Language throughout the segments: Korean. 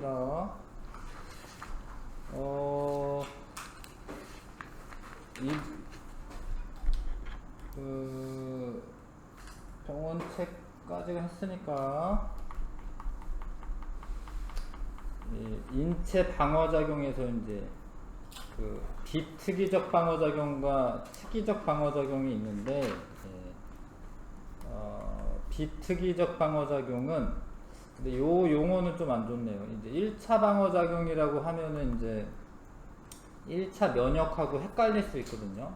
하겠습니다. 이, 병원책까지 했으니까, 인체 방어작용에서 이제, 비특이적 방어작용과 특이적 방어작용이 있는데, 비특이적 방어작용은, 근데 요 용어는 좀 안 좋네요. 이제 1차 방어작용이라고 하면은 이제 1차 면역하고 헷갈릴 수 있거든요.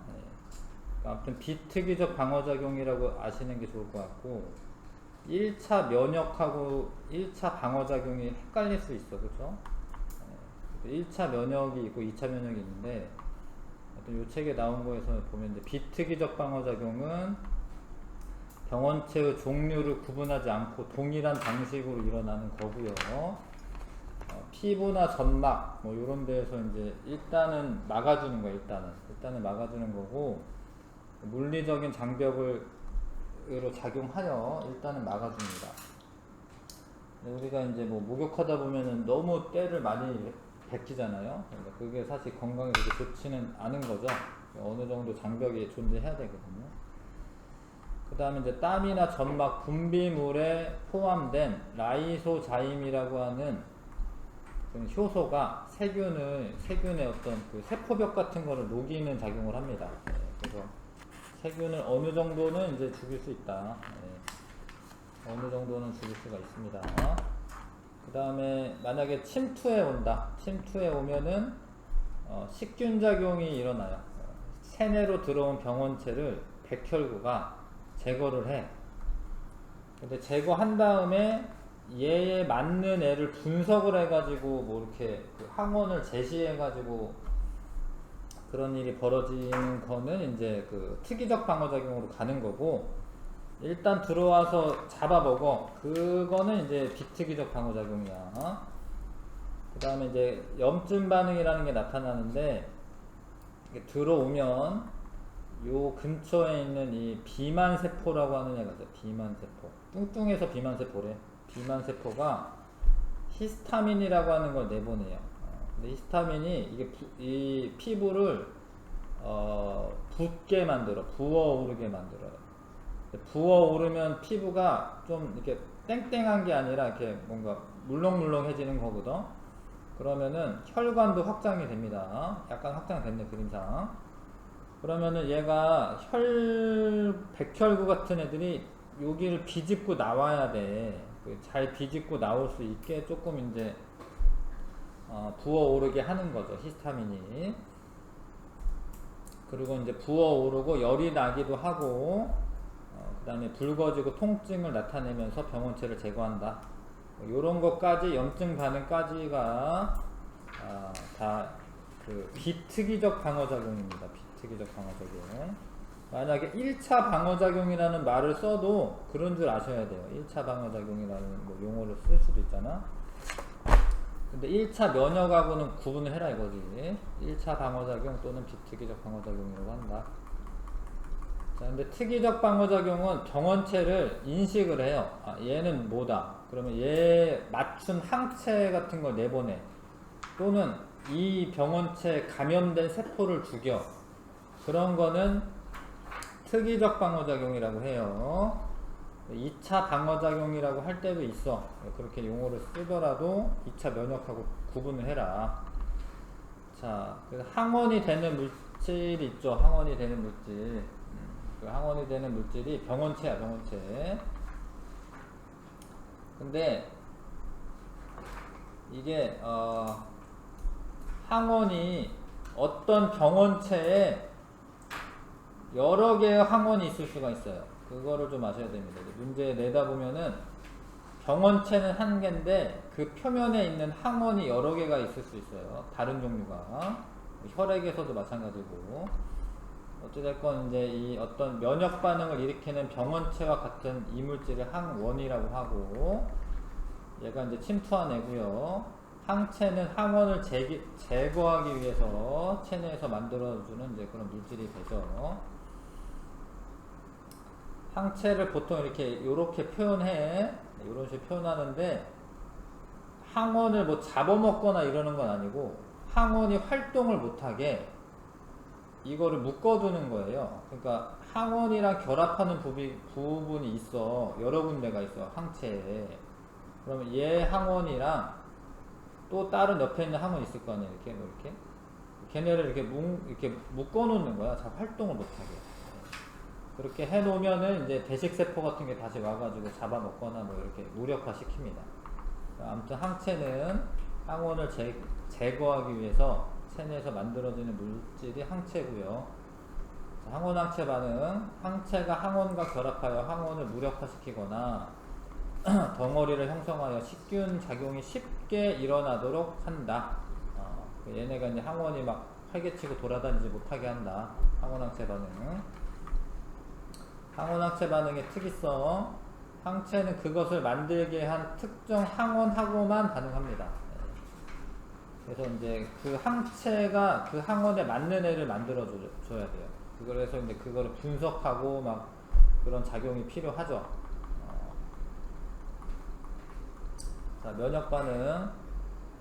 아무튼 비특이적 방어작용이라고 아시는 게 좋을 것 같고, 1차 면역하고 1차 방어작용이 헷갈릴 수 있어. 그죠? 1차 면역이 있고 2차 면역이 있는데, 이 책에 나온 거에서 보면 이제 비특이적 방어작용은 병원체의 종류를 구분하지 않고 동일한 방식으로 일어나는 거고요. 피부나 점막 뭐 이런 데에서 이제 일단은 막아주는 거예요. 일단은 막아주는 거고, 물리적인 장벽으로 작용하여 일단은 막아줍니다. 우리가 이제 뭐 목욕하다 보면은 너무 때를 많이 베끼잖아요. 그러니까 그게 사실 건강에 그렇게 좋지는 않은 거죠. 어느 정도 장벽이 존재해야 되거든요. 그 다음에 이제 땀이나 점막 분비물에 포함된 라이소자임이라고 하는 효소가 세균의 어떤 그 세포벽 같은 거를 녹이는 작용을 합니다. 그래서 세균을 어느 정도는 이제 죽일 수 있다. 어느 정도는 죽일 수가 있습니다. 그 다음에 만약에 침투에 온다. 침투에 오면은 식균작용이 일어나요. 체내로 들어온 병원체를 백혈구가 제거를 해. 근데 제거한 다음에 얘에 맞는 애를 분석을 해가지고 뭐 이렇게 그 항원을 제시해가지고 그런 일이 벌어지는 거는 이제 그 특이적 방어작용으로 가는 거고, 일단 들어와서 잡아먹어. 그거는 이제 비특이적 방어작용이야. 그 다음에 이제 염증 반응이라는 게 나타나는데, 이게 들어오면 요 근처에 있는 이 비만세포라고 하는 애가 있어요. 비만세포. 뚱뚱해서 비만세포래. 비만세포가 히스타민이라고 하는 걸 내보내요. 근데 히스타민이 이게 이 피부를 붓게 만들어. 부어오르게 만들어요. 부어오르면 피부가 좀 이렇게 땡땡한 게 아니라 이렇게 뭔가 물렁물렁해지는 거거든. 그러면은 혈관도 확장이 됩니다. 약간 확장됐네, 그림상. 그러면은 얘가 백혈구 같은 애들이 여기를 비집고 나와야 돼. 잘 비집고 나올 수 있게 조금 이제 부어오르게 하는 거죠, 히스타민이. 그리고 이제 부어오르고 열이 나기도 하고, 그 다음에 붉어지고 통증을 나타내면서 병원체를 제거한다. 요런 것까지, 염증 반응까지가 다 그 비특이적 방어작용입니다. 비특이적 방어작용. 만약에 1차 방어작용이라는 말을 써도 그런 줄 아셔야 돼요. 1차 방어작용이라는 뭐 용어를 쓸 수도 있잖아. 근데 1차 면역하고는 구분을 해라 이거지. 1차 방어작용 또는 비특이적 방어작용이라고 한다. 자, 근데 특이적 방어작용은 병원체를 인식을 해요. 얘는 뭐다. 그러면 얘에 맞춘 항체 같은 걸 내보내. 또는 이 병원체에 감염된 세포를 죽여. 그런 거는 특이적 방어작용이라고 해요. 2차 방어작용이라고 할 때도 있어. 그렇게 용어를 쓰더라도 2차 면역하고 구분을 해라. 자, 그래서 항원이 되는 물질이 있죠. 항원이 되는 물질. 그 항원이 되는 물질이 병원체야, 병원체. 근데 이게 항원이 어떤 병원체에 여러 개의 항원이 있을 수가 있어요. 그거를 좀 아셔야 됩니다. 문제 내다 보면은 병원체는 한 개인데 그 표면에 있는 항원이 여러 개가 있을 수 있어요. 다른 종류가. 혈액에서도 마찬가지고. 어찌됐건 이제 이 어떤 면역 반응을 일으키는 병원체와 같은 이물질을 항원이라고 하고, 얘가 이제 침투한 애고요. 항체는 항원을 제거하기 위해서 체내에서 만들어주는 이제 그런 물질이 되죠. 항체를 보통 이렇게 표현해. 이런 식으로 표현하는데, 항원을 뭐 잡아먹거나 이러는 건 아니고 항원이 활동을 못하게 이거를 묶어두는 거예요. 그러니까 항원이랑 결합하는 부분이 있어. 여러 군데가 있어, 항체에. 그러면 얘 항원이랑 또 다른 옆에 있는 항원이 있을 거 아니에요. 이렇게 뭐 이렇게 걔네를 이렇게 묶어놓는 거야. 잘 활동을 못하게. 그렇게 해놓으면은 이제 대식세포 같은 게 다시 와가지고 잡아먹거나 뭐 이렇게 무력화시킵니다. 아무튼 항체는 항원을 제거하기 위해서 체내에서 만들어지는 물질이 항체고요. 항원항체 반응, 항체가 항원과 결합하여 항원을 무력화시키거나 덩어리를 형성하여 식균 작용이 쉽게 일어나도록 한다. 얘네가 이제 항원이 막 활개치고 돌아다니지 못하게 한다. 항원항체 반응은. 항원항체 반응의 특이성, 항체는 그것을 만들게 한 특정 항원하고만 반응합니다. 그래서 이제 그 항체가 그 항원에 맞는 애를 만들어 줘야 돼요. 그래서 이제 그거를 분석하고 막 그런 작용이 필요하죠. 자, 면역 반응.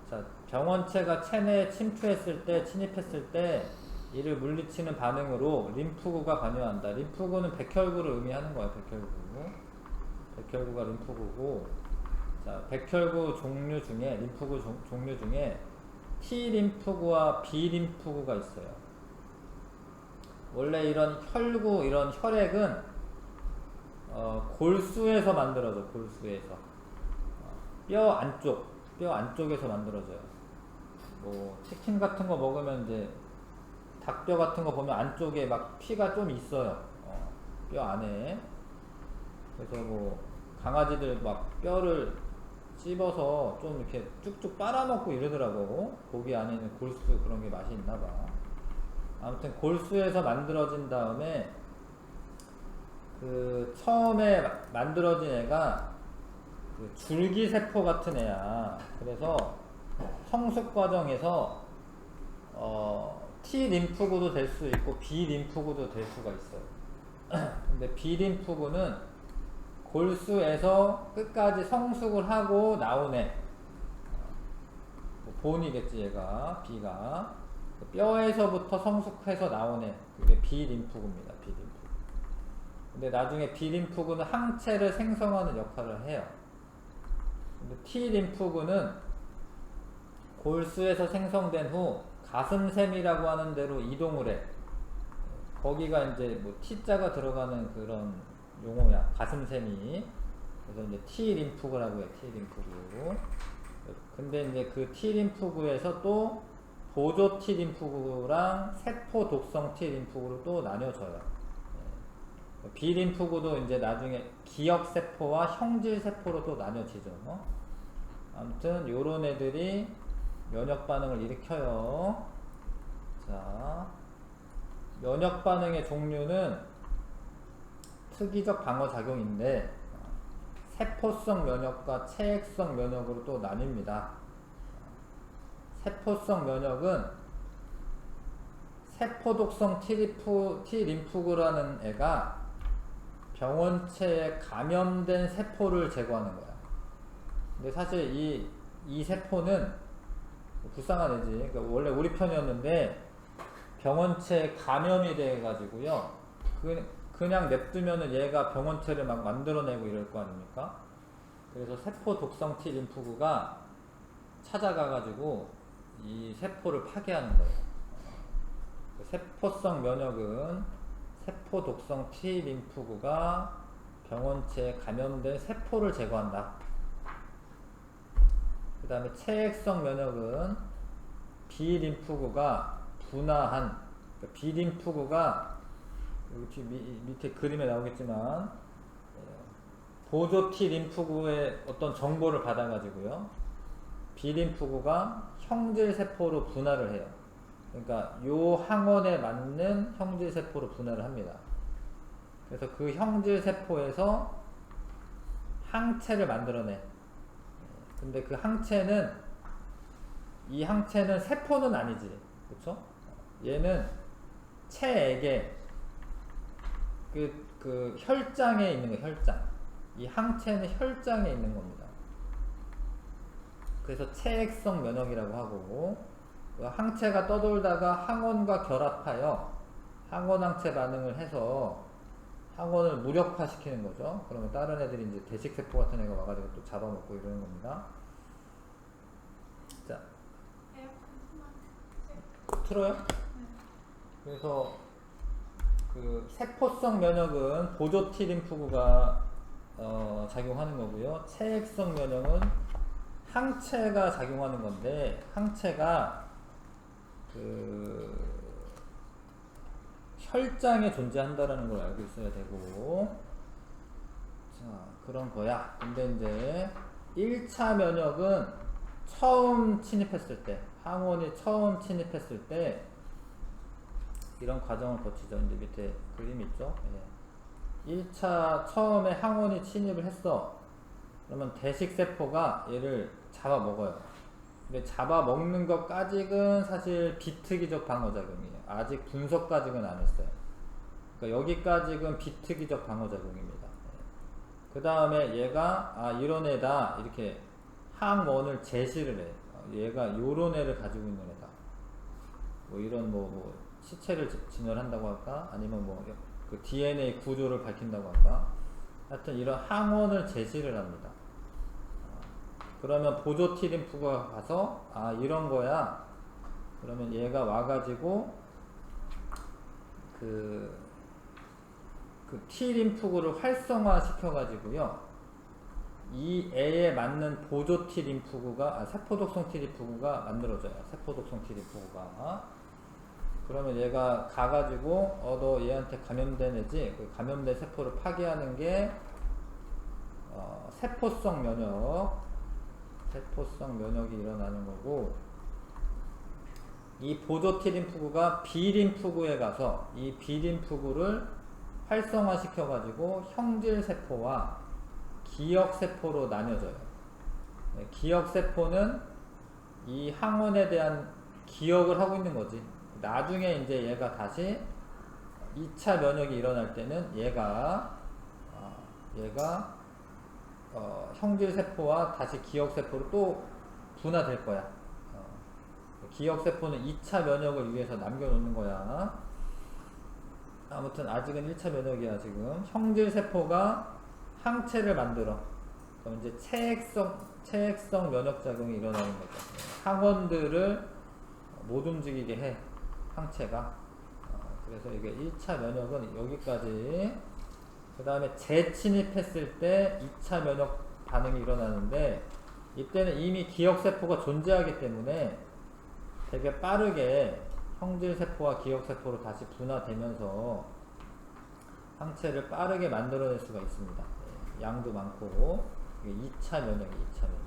자, 병원체가 체내에 침입했을 때 이를 물리치는 반응으로 림프구가 관여한다. 림프구는 백혈구를 의미하는 거예요. 백혈구가 림프구고, 자, 백혈구 종류 중에, 림프구 종류 중에 T 림프구와 B 림프구가 있어요. 원래 이런 혈구, 이런 혈액은 골수에서 만들어져. 골수에서 뼈 안쪽에서 만들어져요. 뭐 치킨 같은 거 먹으면 이제 닭뼈 같은 거 보면 안쪽에 막 피가 좀 있어요. 뼈 안에. 그래서 뭐 강아지들 막 뼈를 씹어서 좀 이렇게 쭉쭉 빨아먹고 이러더라고. 고기 안에 있는 골수 그런 게 맛이 있나봐. 아무튼 골수에서 만들어진 다음에 그 처음에 만들어진 애가 그 줄기세포 같은 애야. 그래서 성숙 과정에서 T 림프구도 될 수 있고 B 림프구도 될 수가 있어요. 근데 B 림프구는 골수에서 끝까지 성숙을 하고 나온 애. 본이겠지 얘가. B가 뼈에서부터 성숙해서 나온 애. 그게 B 림프구입니다. B 림프구. 근데 나중에 B 림프구는 항체를 생성하는 역할을 해요. 근데 T 림프구는 골수에서 생성된 후 가슴샘이라고 하는 데로 이동을 해. 거기가 이제 뭐 T자가 들어가는 그런 용어야. 가슴샘이. 그래서 이제 T 림프구라고 해요. T 림프구. 근데 이제 그 T 림프구에서 또 보조 T 림프구랑 세포 독성 T 림프구로 또 나뉘어져요. B 림프구도 이제 나중에 기억세포와 형질세포로 또 나뉘어지죠. 아무튼 요런 애들이 면역 반응을 일으켜요. 자, 면역 반응의 종류는 특이적 방어 작용인데 세포성 면역과 체액성 면역으로 또 나뉩니다. 세포성 면역은 세포독성 T 림프구라는 애가 병원체에 감염된 세포를 제거하는 거야. 근데 사실 이 세포는 불쌍한 애지. 그러니까 원래 우리 편이었는데 병원체에 감염이 돼가지고요. 그냥 냅두면은 얘가 병원체를 막 만들어내고 이럴 거 아닙니까? 그래서 세포 독성 T 림프구가 찾아가가지고 이 세포를 파괴하는 거예요. 세포성 면역은 세포 독성 T 림프구가 병원체에 감염된 세포를 제거한다. 그 다음에 체액성 면역은 B 림프구가 분화한, 그러니까 B 림프구가 여기 밑에 그림에 나오겠지만 보조 T 림프구의 어떤 정보를 받아가지고요, B 림프구가 형질 세포로 분화를 해요. 그러니까 요 항원에 맞는 형질 세포로 분화를 합니다. 그래서 그 형질 세포에서 항체를 만들어내. 근데 그 항체는, 이 항체는 세포는 아니지, 그쵸? 얘는 체액에 그 혈장에 있는 거, 혈장. 이 항체는 혈장에 있는 겁니다. 그래서 체액성 면역이라고 하고, 항체가 떠돌다가 항원과 결합하여 항원항체 반응을 해서 항원을 무력화시키는 거죠. 그러면 다른 애들이 이제 대식세포 같은 애가 와가지고 또 잡아먹고 이러는 겁니다. 자, 틀어요? 그래서 그 세포성 면역은 보조 T림프구가 작용하는 거고요. 체액성 면역은 항체가 작용하는 건데, 항체가 그 혈장에 존재한다라는 걸 알고 있어야 되고, 자, 그런 거야. 근데 이제 1차 면역은 처음 침입했을 때, 항원이 처음 침입했을 때 이런 과정을 거치죠. 이제 밑에 그림이 있죠. 예. 1차 처음에 항원이 침입을 했어. 그러면 대식세포가 얘를 잡아먹어요. 근데 잡아먹는 것까지는 사실 비특이적 방어작용이에요. 아직 분석까지는 안 했어요. 그러니까 여기까지는 비특이적 방어작용입니다. 그 다음에 얘가 이런 애다 이렇게 항원을 제시를 해. 얘가 요런 애를 가지고 있는 애다. 뭐 이런 뭐 시체를 진열한다고 할까? 아니면 뭐 그 DNA 구조를 밝힌다고 할까? 하여튼 이런 항원을 제시를 합니다. 그러면 보조 T림프가 가서 이런 거야. 그러면 얘가 와가지고 그 T림프구를 활성화 시켜가지고요. 이 애에 맞는 보조 T림프구가 세포독성 T림프구가 만들어져요. 세포독성 T림프구가. 그러면 얘가 가가지고 너 얘한테 감염된 애지? 그 감염된 세포를 파괴하는 게 세포성 면역이 일어나는 거고, 이 보조 T림프구가 B림프구에 가서 이 B림프구를 활성화시켜 가지고 형질세포와 기억세포로 나뉘어져요. 기억세포는 이 항원에 대한 기억을 하고 있는 거지. 나중에 이제 얘가 다시 2차 면역이 일어날 때는 얘가 형질세포와 다시 기억세포로 또 분화될 거야. 기억세포는 2차 면역을 위해서 남겨놓는 거야. 아무튼 아직은 1차 면역이야. 지금 형질세포가 항체를 만들어. 그럼 이제 체액성 면역작용이 일어나는 거죠. 항원들을 못 움직이게 해. 항체가. 그래서 이게 1차 면역은 여기까지. 그 다음에 재침입했을 때 2차 면역 반응이 일어나는데, 이때는 이미 기억세포가 존재하기 때문에 되게 빠르게 형질세포와 기억세포로 다시 분화되면서 항체를 빠르게 만들어낼 수가 있습니다. 양도 많고. 이게 2차 면역이 2차 면역.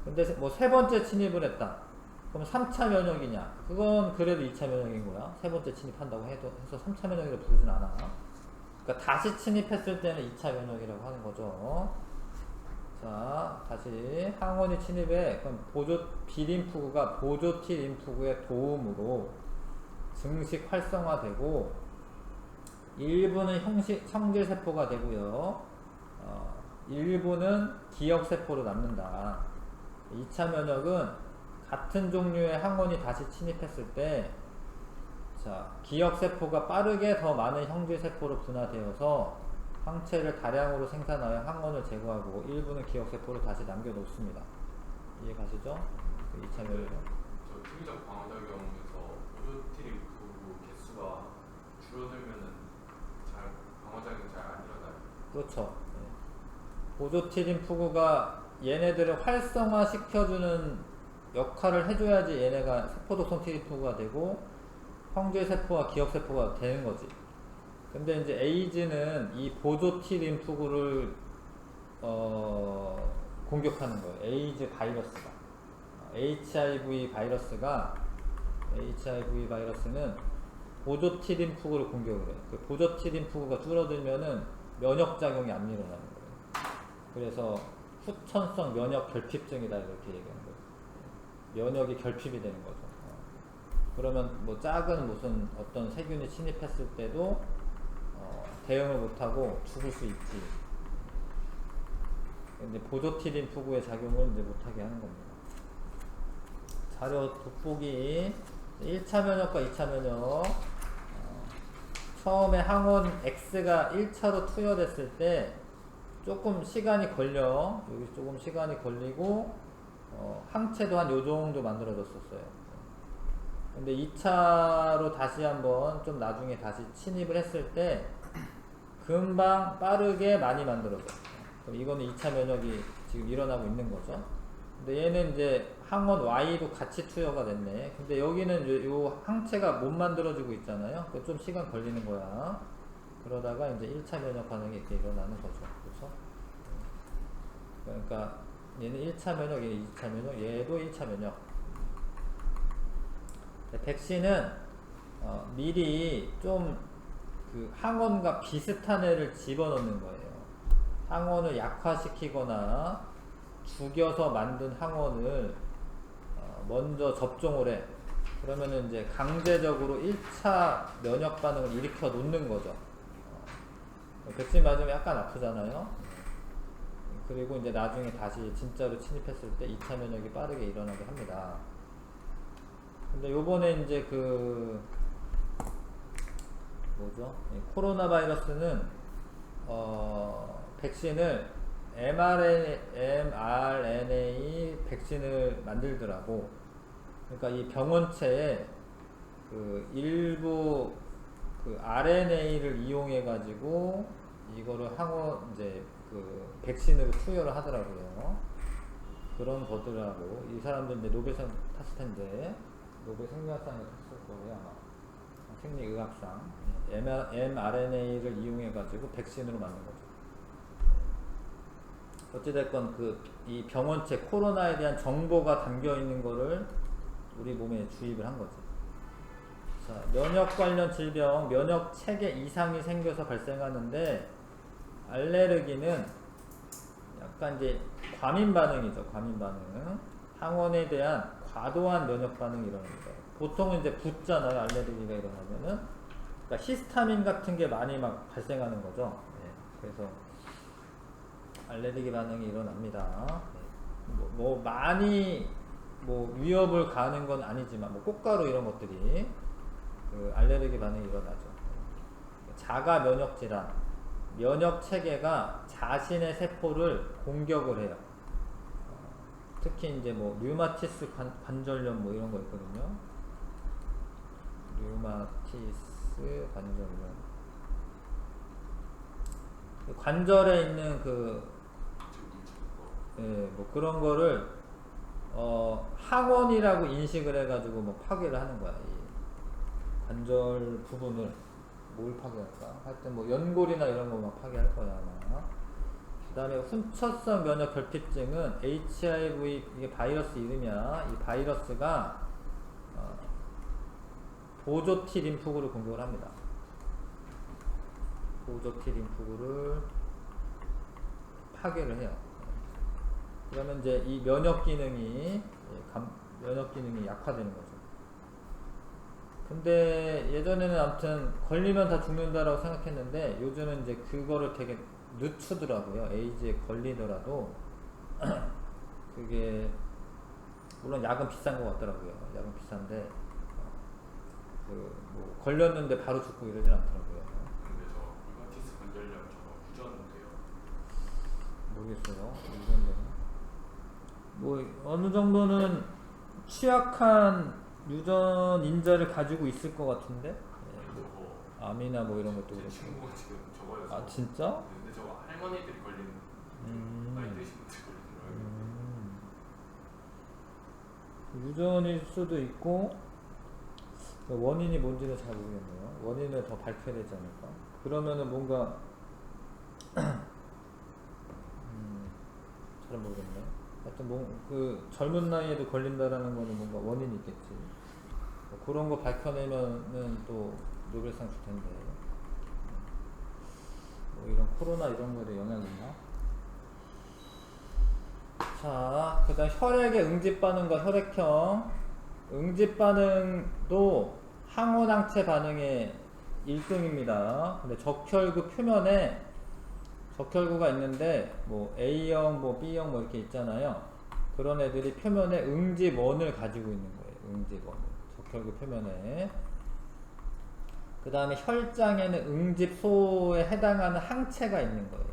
근데 뭐 세 번째 침입을 했다. 그럼 3차 면역이냐? 그건 그래도 2차 면역인 거야. 세 번째 침입한다고 해서 3차 면역이라고 부르진 않아. 그러니까 다시 침입했을 때는 2차 면역이라고 하는 거죠. 자, 다시 항원이 침입해. 그럼 B림프구가 보조 T림프구의 도움으로 증식 활성화되고, 일부는 형질세포가 되고요. 일부는 기억세포로 남는다. 2차 면역은 같은 종류의 항원이 다시 침입했을 때, 자, 기억세포가 빠르게 더 많은 형질세포로 분화되어서 항체를 다량으로 생산하여 항원을 제거하고, 일부는 기억세포를 다시 남겨놓습니다. 이해 가시죠? 2차 면역. 저 특이적 방어작용에서 보조 T림프 개수가 줄어들면은 방어작용이 잘 안 일어나요. 그렇죠. 보조 T림프구가 얘네들을 활성화 시켜주는 역할을 해줘야지 얘네가 세포독성 T림프구가 되고 형질세포와 기억세포가 되는 거지. 근데 이제 에이즈는 이 보조 T림프구를 공격하는 거예요. 에이즈 바이러스가. HIV 바이러스는 보조 T림프구를 공격을 해요. 그 보조 T림프구가 줄어들면은 면역작용이 안 일어나는 거예요. 그래서 후천성 면역 결핍증이다 이렇게 얘기하는 거예요. 면역이 결핍이 되는 거죠. 그러면 뭐 작은 무슨 어떤 세균이 침입했을 때도 대응을 못하고 죽을 수 있지. 이제 보조티림프구의 작용을 이제 못하게 하는 겁니다. 자료 돋보기 1차 면역과 2차 면역. 처음에 항원 X가 1차로 투여됐을 때 조금 시간이 걸려. 여기 조금 시간이 걸리고 항체도 한 요 정도 만들어졌었어요. 근데 2차로 다시 한번 좀 나중에 다시 침입을 했을 때 금방 빠르게 많이 만들어져. 그럼 이거는 2차 면역이 지금 일어나고 있는 거죠. 근데 얘는 이제 항원 Y도 같이 투여가 됐네. 근데 여기는 요 항체가 못 만들어지고 있잖아요. 좀 시간 걸리는 거야. 그러다가 이제 1차 면역 반응이 이렇게 일어나는 거죠. 그렇죠? 그러니까 얘는 1차 면역, 얘는 2차 면역, 얘도 1차 면역. 백신은 미리 좀 그 항원과 비슷한 애를 집어넣는 거예요. 항원을 약화시키거나 죽여서 만든 항원을 먼저 접종을 해. 그러면은 이제 강제적으로 1차 면역 반응을 일으켜 놓는 거죠. 백신 맞으면 약간 아프잖아요. 그리고 이제 나중에 다시 진짜로 침입했을 때 2차 면역이 빠르게 일어나게 합니다. 근데 요번에 이제 코로나 바이러스는 백신을 mRNA 백신을 만들더라고. 그러니까 이 병원체에 일부 RNA를 이용해 가지고 이거를 이제 백신으로 투여를 하더라고요. 그런 거더라고. 이 사람들 이제 노벨상 탔을 텐데, 노벨 생리학상을 탔을 거예요 아마. 생리의학상. mRNA를 이용해 가지고 백신으로 만든 거죠. 어찌됐건 이 병원체 코로나에 대한 정보가 담겨 있는 거를 우리 몸에 주입을 한 거지. 자, 면역 관련 질병, 면역 체계 이상이 생겨서 발생하는데, 알레르기는 약간 이제 과민 반응이죠. 과민 반응. 항원에 대한 과도한 면역 반응이 일어납니다. 보통은 이제 붓잖아요. 알레르기가 일어나면은. 그러니까 히스타민 같은 게 많이 막 발생하는 거죠. 네. 그래서 알레르기 반응이 일어납니다. 네. 많이 위협을 가하는 건 아니지만 꽃가루 이런 것들이 알레르기 반응이 일어나죠. 자가 면역 질환, 면역 체계가 자신의 세포를 공격을 해요. 특히 이제 류마티스 관절염 이런 거 있거든요. 류마티스 관절염. 관절에 있는 그런 거를 항원이라고 인식을 해가지고 파괴를 하는 거야. 이 관절 부분을 뭘 파괴할까? 하여튼 연골이나 이런 거 파괴할 거야 아마. 그 다음에 훈처성 면역 결핍증은 HIV, 이게 바이러스 이름이야. 이 바이러스가 보조 T 림프구를 공격을 합니다. 보조 T 림프구를 파괴를 해요. 그러면 이제 이 면역 기능이 약화되는 거죠. 근데 예전에는 아무튼 걸리면 다 죽는다라고 생각했는데 요즘은 이제 그거를 되게 늦추더라고요. 에이즈에 걸리더라도 그게 물론 약은 비싼 것 같더라고요. 약은 비싼데 걸렸는데 바로 죽고 이러진 않더라고요. 근데 저 류마티스 관절염 저거 유전인데요. 모르겠어요. 유전자는 어느 정도는 취약한 유전 인자를 가지고 있을 것 같은데. 저거 암이나 이런 것도 제 그렇고. 친구가 지금 저거여서. 아 진짜? 근데 저거 할머니들이 걸리는 나이 드신 분들 걸리는 거예요. 유전일 수도 있고 원인이 뭔지는 잘 모르겠네요. 원인을 더 밝혀야 되지 않을까? 그러면은 뭔가 잘 모르겠네. 하여튼 젊은 나이에도 걸린다라는 거는 뭔가 원인이 있겠지. 그런 거 밝혀내면은 또 노벨상 줄 텐데. 이런 코로나 이런 거에 영향이 있나? 자, 그 다음 혈액의 응집 반응과 혈액형. 응집 반응도 항원항체 반응의 1등입니다. 근데 적혈구 표면에 적혈구가 있는데 뭐 A형, 뭐 B형 뭐 이렇게 있잖아요. 그런 애들이 표면에 응집원을 가지고 있는 거예요. 응집원. 적혈구 표면에. 그 다음에 혈장에는 응집소에 해당하는 항체가 있는 거예요.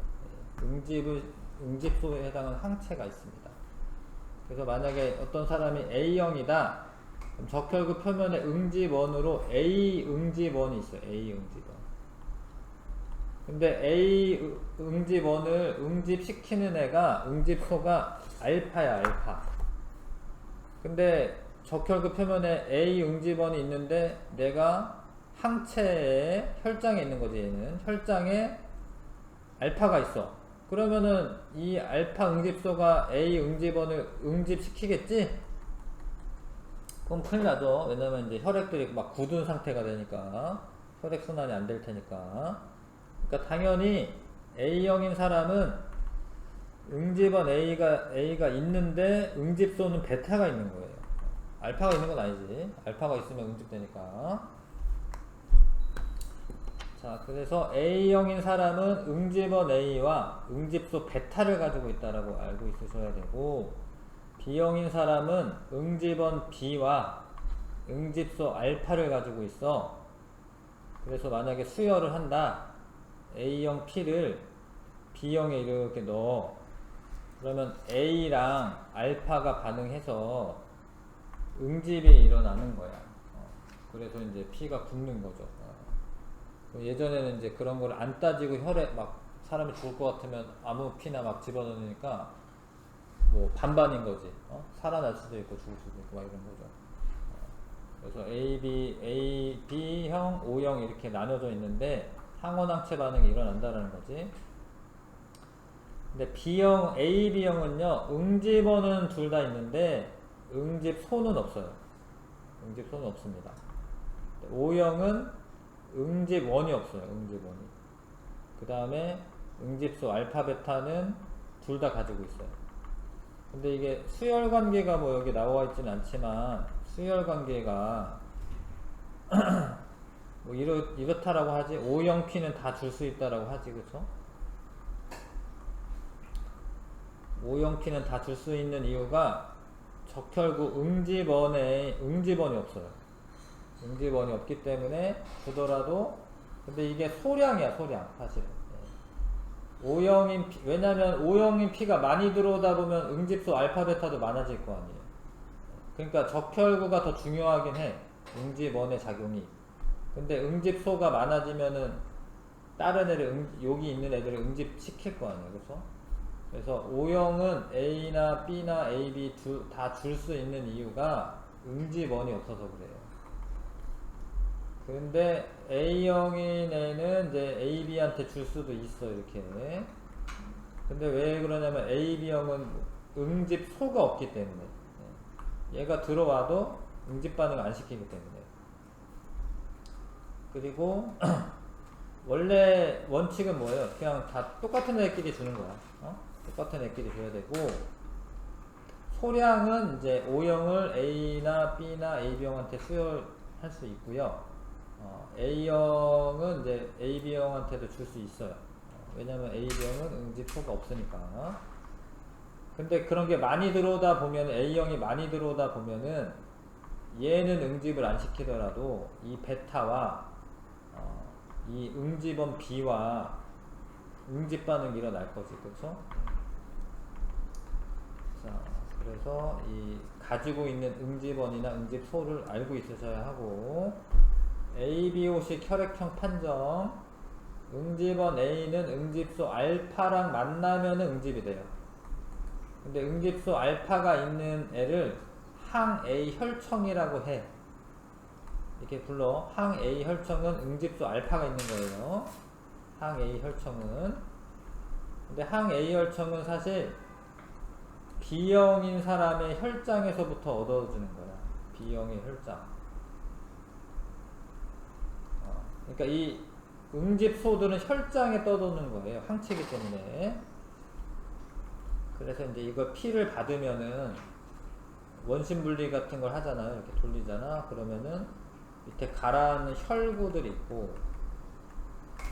응집소에 해당하는 항체가 있습니다. 그래서 만약에 어떤 사람이 A형이다. 그럼 적혈구 표면에 응집원으로 A 응집원이 있어요. A 응집원. 근데 A 응집원을 응집시키는 애가 응집소가 알파야, 알파. 근데 적혈구 표면에 A 응집원이 있는데 내가 항체에 혈장에 있는 거지. 얘는 혈장에 알파가 있어. 그러면은 이 알파 응집소가 A 응집원을 응집시키겠지? 그럼 큰일 나죠. 왜냐면 이제 혈액들이 막 굳은 상태가 되니까 혈액순환이 안 될 테니까. 그러니까 당연히 A형인 사람은 응집원 A가 있는데 응집소는 베타가 있는 거예요. 알파가 있는 건 아니지. 알파가 있으면 응집되니까. 자, 그래서 A형인 사람은 응집원 A와 응집소 베타를 가지고 있다라고 알고 있으셔야 되고, B형인 사람은 응집원 B와 응집소 알파를 가지고 있어. 그래서 만약에 수혈을 한다. A형 P를 B형에 이렇게 넣어. 그러면 A랑 알파가 반응해서 응집이 일어나는 거야. 그래서 이제 P가 굳는 거죠. 예전에는 이제 그런 걸 안 따지고 혈액 막 사람이 죽을 것 같으면 아무 피나 막 집어넣으니까 뭐 반반인 거지. 살아날 수도 있고 죽을 수도 있고 막 이런 거죠. 그래서 A, B형, O형 이렇게 나눠져 있는데 항원항체 반응이 일어난다는 거지. 근데 B형, AB형은요, 응집원은 둘 다 있는데 응집소는 없어요. 응집소는 없습니다. O형은 응집원이 없어요. 응집원이. 그 다음에 응집소 알파, 베타는 둘 다 가지고 있어요. 근데 이게 수열 관계가 뭐 여기 나와 있지는 않지만 수열 관계가 뭐 이렇다라고 하지. O형 P는 다 줄 수 있다라고 하지, 그쵸? O형 P는 다 줄 수 있는 이유가 적혈구 응집원이 없어요. 응집원이 없기 때문에 주더라도, 근데 이게 소량이야, 소량, 사실은. O형인 P, 왜냐면 O형인 P가 많이 들어오다 보면 응집소 알파, 베타도 많아질 거 아니에요. 그러니까 적혈구가 더 중요하긴 해. 응집원의 작용이. 근데 응집소가 많아지면은 다른 애를 여기 있는 애들을 응집시킬 거 아니에요, 그렇죠? 그래서 O형은 A나 B나 AB 다 줄 수 있는 이유가 응집원이 없어서 그래요. 근데 A형인 애는 이제 AB한테 줄 수도 있어, 이렇게. 근데 왜 그러냐면 AB형은 응집소가 없기 때문에. 얘가 들어와도 응집 반응 안 시키기 때문에. 그리고 원래 원칙은 뭐예요? 그냥 다 똑같은 애끼리 주는 거야. 똑같은 애끼리 줘야 되고, 소량은 이제 O형을 A나 B나 AB형한테 수혈할 수 있고요. A형은 이제 AB형한테도 줄 수 있어요. 왜냐면 AB형은 응집소가 없으니까. 근데 그런 게 많이 들어오다 보면, A형이 많이 들어오다 보면은 얘는 응집을 안 시키더라도 이 베타와 이 응집원 B와 응집 반응이 일어날 거지, 그쵸? 자, 그래서 이 가지고 있는 응집원이나 응집소를 알고 있으셔야 하고, ABO식 혈액형 판정. 응집원 A는 응집소 알파랑 만나면 응집이 돼요. 근데 응집소 알파가 있는 애를 항 A 혈청이라고 해. 이렇게 불러. 항 A 혈청은 응집소 알파가 있는 거예요. 항 A 혈청은. 근데 항 A 혈청은 사실 B형인 사람의 혈장에서부터 얻어주는 거야. B형의 혈장. 그러니까 이 응집소들은 혈장에 떠도는 거예요. 항체이기 때문에. 그래서 이제 이걸 P를 받으면은 원심 분리 같은 걸 하잖아요. 이렇게 돌리잖아. 그러면은 밑에 가라앉는 혈구들이 있고,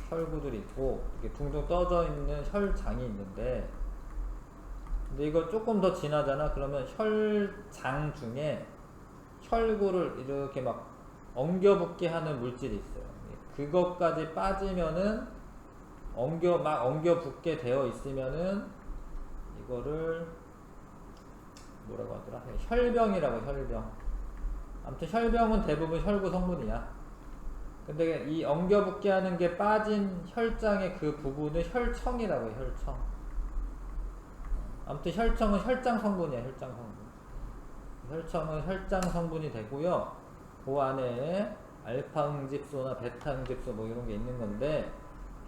혈구들이 있고 이렇게 둥둥 떠져 있는 혈장이 있는데, 근데 이거 조금 더 진하잖아. 그러면 혈장 중에 혈구를 이렇게 막 엉겨붙게 하는 물질이 있어요. 그것까지 빠지면은 막 엉겨붙게 되어 있으면은 이거를 뭐라고 하더라? 혈병이라고, 혈병. 아무튼 혈병은 대부분 혈구 성분이야. 근데 이 엉겨붙게 하는 게 빠진 혈장의 그 부분을 혈청이라고 해, 혈청. 아무튼 혈청은 혈장 성분이야, 혈장 성분. 혈청은 혈장 성분이 되고요. 그 안에 알파 응집소나 베타 응집소 뭐 이런 게 있는 건데,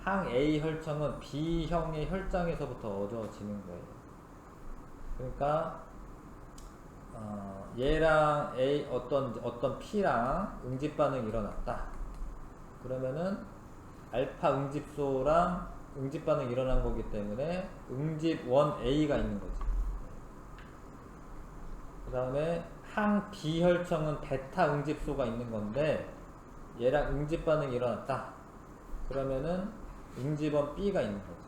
항 A 혈청은 B형의 혈장에서부터 얻어지는 거예요. 그러니까 얘랑 A 어떤 P랑 응집 반응이 일어났다. 그러면은 알파 응집소랑 응집 반응이 일어난 거기 때문에 응집 1A가 있는 거지. 그 다음에 항 B 혈청은 베타 응집소가 있는 건데 얘랑 응집 반응이 일어났다. 그러면은 응집원 B가 있는 거지.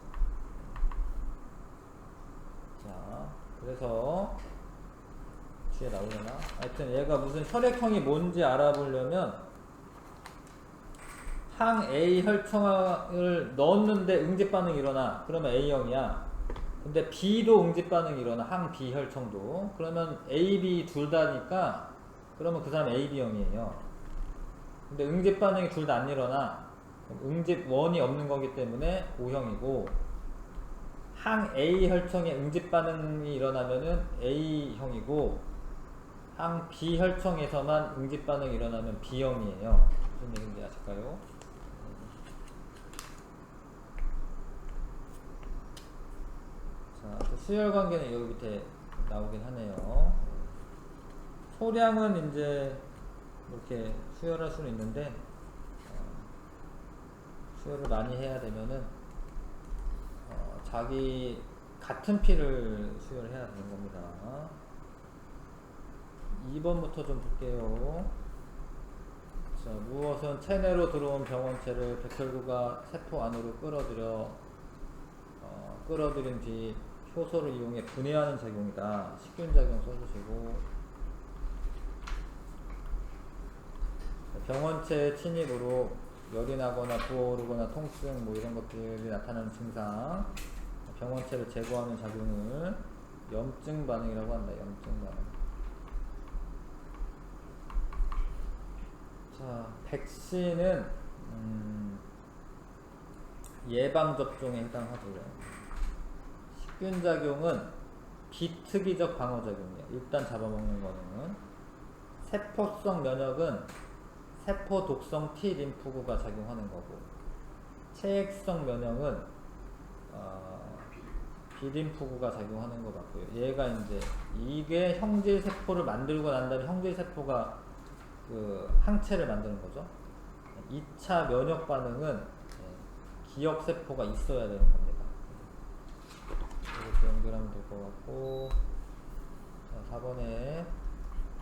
자, 그래서 뒤에 나오려나? 하여튼 얘가 무슨 혈액형이 뭔지 알아보려면 항 A 혈청을 넣었는데 응집 반응이 일어나. 그러면 A형이야. 근데 B도 응집 반응이 일어나. 항 B 혈청도. 그러면 A, B 둘 다니까 그러면 그 사람 AB형이에요. 근데 응집 반응이 둘 다 안 일어나. 응집 1이 없는 거기 때문에 O형이고, 항 A 혈청에 응집 반응이 일어나면은 A형이고, 항 B 혈청에서만 응집 반응이 일어나면 B형이에요. 무슨 얘기인지 아실까요? 자, 그 수열 관계는 여기 밑에 나오긴 하네요. 소량은 이제 이렇게 수열할 수는 있는데, 수혈을 많이 해야 되면은 자기 같은 피를 수혈해야 되는 겁니다. 2번부터 좀 볼게요. 자, 무엇은 체내로 들어온 병원체를 백혈구가 세포 안으로 끌어들인 뒤 효소를 이용해 분해하는 작용이다. 식균작용 써주시고, 병원체의 침입으로 열이 나거나 부어오르거나 통증 뭐 이런 것들이 나타나는 증상, 병원체를 제거하는 작용을 염증 반응이라고 한다. 염증 반응. 자, 백신은 예방접종에 해당하고요. 식균작용은 비특이적 방어작용이에요. 일단 잡아먹는 거는. 세포성 면역은 세포 독성 T 림프구가 작용하는 거고, 체액성 면역은 B림프구가 작용하는 것 같고요. 얘가 이제 이게 형질 세포를 만들고 난 다음에 형질 세포가 그 항체를 만드는 거죠. 2차 면역 반응은 기억 세포가 있어야 되는 겁니다. 이렇게 연결하면 될 것 같고, 자, 4번에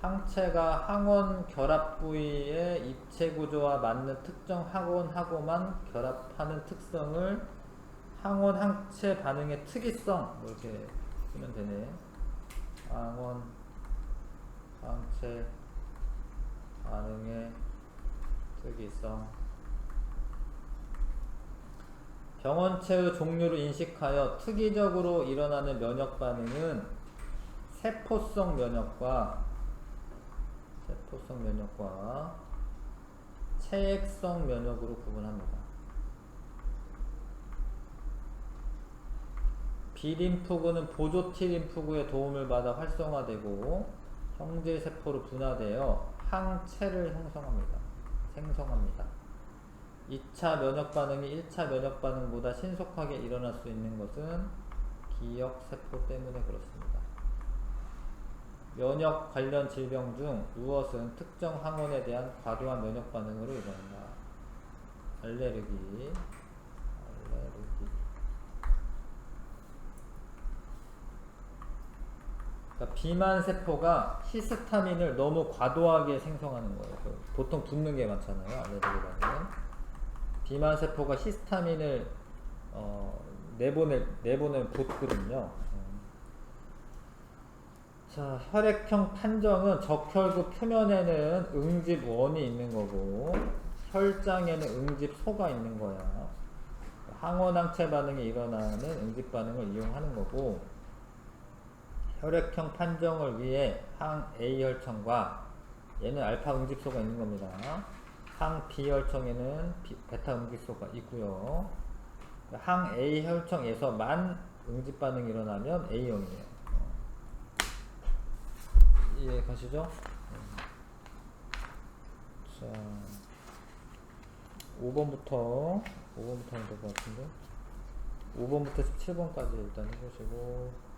항체가 항원 결합 부위의 입체 구조와 맞는 특정 항원하고만 결합하는 특성을 항원 항체 반응의 특이성, 뭐 이렇게 쓰면 되네. 항원 항체 반응의 특이성. 병원체의 종류를 인식하여 특이적으로 일어나는 면역 반응은 세포성 면역과 체액성 면역으로 구분합니다. B림프구는 보조 T림프구의 도움을 받아 활성화되고 형질 세포로 분화되어 항체를 생성합니다. 2차 면역 반응이 1차 면역 반응보다 신속하게 일어날 수 있는 것은 기억 세포 때문에 그렇습니다. 면역 관련 질병 중 무엇은 특정 항원에 대한 과도한 면역 반응으로 일어난다. 알레르기. 그러니까 비만 세포가 히스타민을 너무 과도하게 생성하는 거예요. 보통 붓는 게 많잖아요. 알레르기 반응은. 비만 세포가 히스타민을 내보낼 곳거든요. 자, 혈액형 판정은 적혈구 표면에는 응집원이 있는 거고 혈장에는 응집소가 있는 거야. 항원항체 반응이 일어나는 응집 반응을 이용하는 거고, 혈액형 판정을 위해 항 A 혈청과 얘는 알파 응집소가 있는 겁니다. 항 B 혈청에는 베타 응집소가 있고요. 항 A 혈청에서만 응집 반응이 일어나면 A형이에요. 이해 가시죠? 자, 5번부터 하면 될 것 같은데, 5번부터 17번까지 일단 해보시고,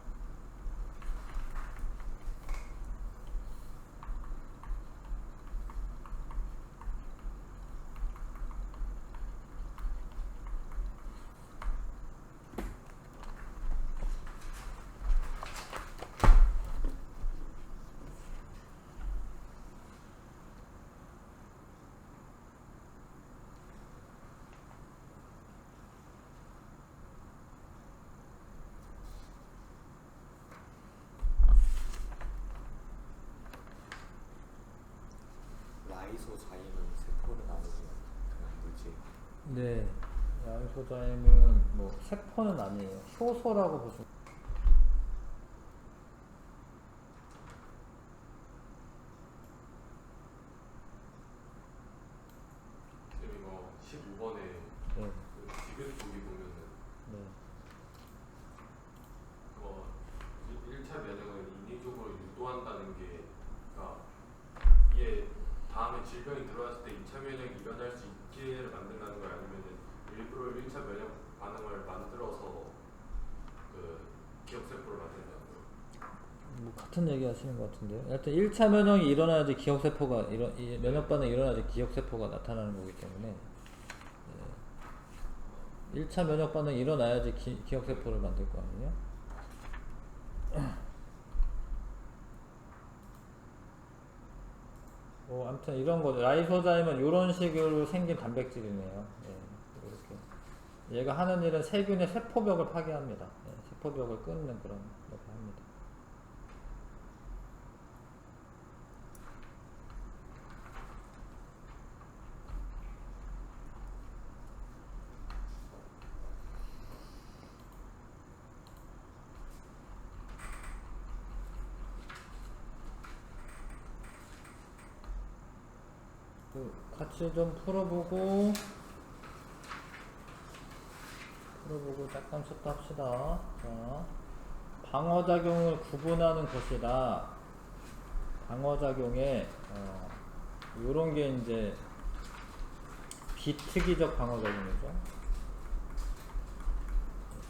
라이소자임은 세포는 아니지만 그냥 물질. 네, 라이소자임은 뭐 세포는 아니에요. 효소라고 보시면. 지금 이거 15번에 네, 그 디귿 보기 보면은 네, 그거 1차 면역을 인위적으로 유도한다는 게, 그러니까 이게 다음에 질병이 들어왔을 때 2차 면역이 일어날 수 있게 만든다는 거야, 아니면은 일부러 1차 면역 반응을 만들어서 그 기억세포를 만든다는 거야? 뭐 같은 얘기 하시는 것 같은데요. 하여튼 1차 면역이 일어나야지 기억세포가 이 면역 반응이 일어나야지 기억세포가 나타나는 거기 때문에, 1차 면역 반응이 일어나야지 기억세포를 만들 거 아니에요. 아무튼 이런 거, 라이소자임은 이런 식으로 생긴 단백질이네요. 이렇게 얘가 하는 일은 세균의 세포벽을 파괴합니다. 세포벽을 끊는 그런 역할을 합니다. 같이 좀 풀어보고 잠깐 쉬었다 합시다. 자, 방어작용을 구분하는 것이다. 방어작용에 요런 게 이제 비특이적 방어작용이죠.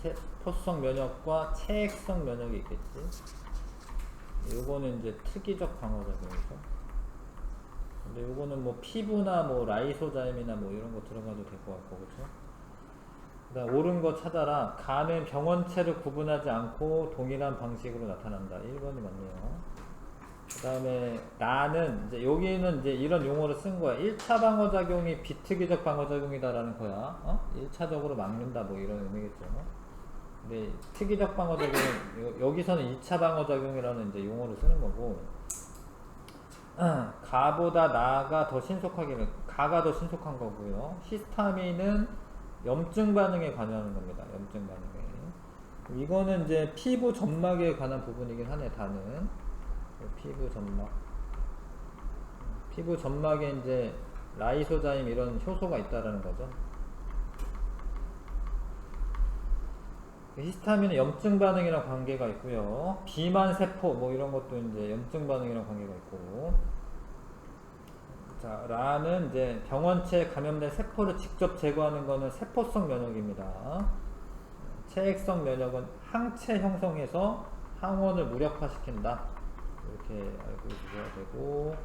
세포성 면역과 체액성 면역이 있겠지. 요거는 이제 특이적 방어작용이죠. 근데 요거는 뭐 피부나 뭐 라이소자임이나 뭐 이런 거 들어가도 될 것 같고, 그쵸? 그다음 옳은 거 찾아라. 간은 병원체를 구분하지 않고 동일한 방식으로 나타난다. 1번이 맞네요. 그 다음에 나는 이제 여기는 이제 이런 용어를 쓴 거야. 1차 방어작용이 비특이적 방어작용이다라는 거야. 1차적으로 막는다 뭐 이런 의미겠죠. 근데 특이적 방어작용은 여기서는 2차 방어작용이라는 이제 용어를 쓰는 거고, 가보다 나가 더 신속하게, 가가 더 신속한 거고요. 히스타민은 염증 반응에 관여하는 겁니다. 염증 반응에. 이거는 이제 피부 점막에 관한 부분이긴 하네. 다는 피부 점막. 피부 점막에 이제 라이소자임 이런 효소가 있다라는 거죠. 히스타민은 염증 반응이랑 관계가 있고요. 비만 세포 뭐 이런 것도 이제 염증 반응이랑 관계가 있고. 자, 라는 이제 병원체에 감염된 세포를 직접 제거하는 거는 세포성 면역입니다. 체액성 면역은 항체 형성해서 항원을 무력화시킨다. 이렇게 알고 있어야 되고.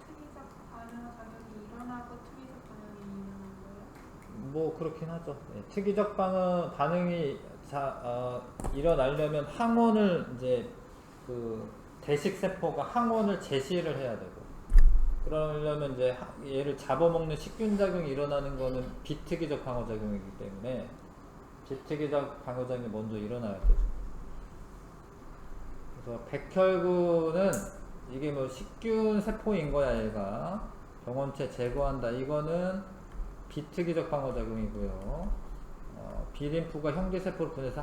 특이적 반응작용이 일어나고 특이적 반응이 일어나는 거예요? 뭐 그렇긴 하죠. 특이적 반응이 일어나려면 항원을 이제 그 대식 세포가 항원을 제시를 해야 되고, 그러려면 이제 얘를 잡아먹는 식균 작용이 일어나는 거는 비특이적 방어작용이기 때문에 비특이적 방어작용이 먼저 일어나야 되죠. 그래서 백혈구는 이게 뭐 식균 세포인 거야 얘가 병원체 제거한다 이거는 비특이적 방어작용이고요. 비림프가 형제세포를